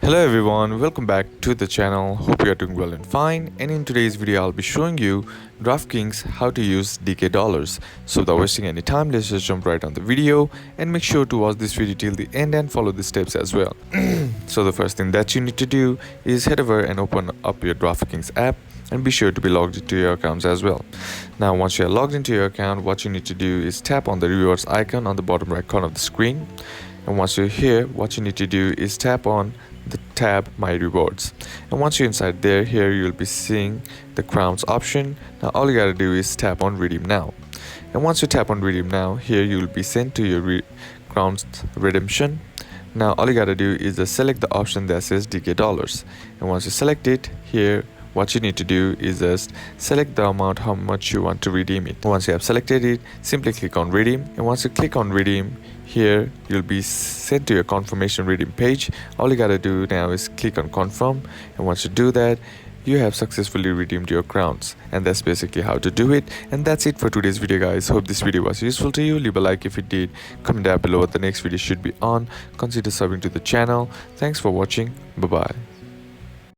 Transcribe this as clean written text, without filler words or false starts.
Hello everyone, welcome back to the channel. Hope you are doing well and fine. And in today's video, I'll be showing you DraftKings how to use DK dollars. So without wasting any time, let's just jump right on the video and make sure to watch this video till the end and follow the steps as well. So the first thing that you need to do is head over and open up your DraftKings app and be sure to be logged into your accounts as well. Now once you are logged into your account, what you need to do is tap on the rewards icon on the bottom right corner of the screen. And once you're here, what you need to do is tap on the tab My Rewards. And once you're inside there, here you'll be seeing the crowns option. Now all you gotta do is tap on Redeem Now. And once you tap on Redeem Now, here you'll be sent to your crowns redemption. Now all you gotta do is just select the option that says DK dollars. And once you select it, here what you need to do is just select the amount how much you want to redeem it. Once you have selected it, simply click on redeem, and once you click on redeem, here you'll be sent to your confirmation redeem page. All you gotta do now is click on confirm, and once you do that, you have successfully redeemed your crowns. And that's basically how to do it. And that's it for today's video, guys. Hope this video was useful to you. Leave a like if it did, comment down below what the next video should be on, consider subbing to the channel. Thanks for watching. Bye bye.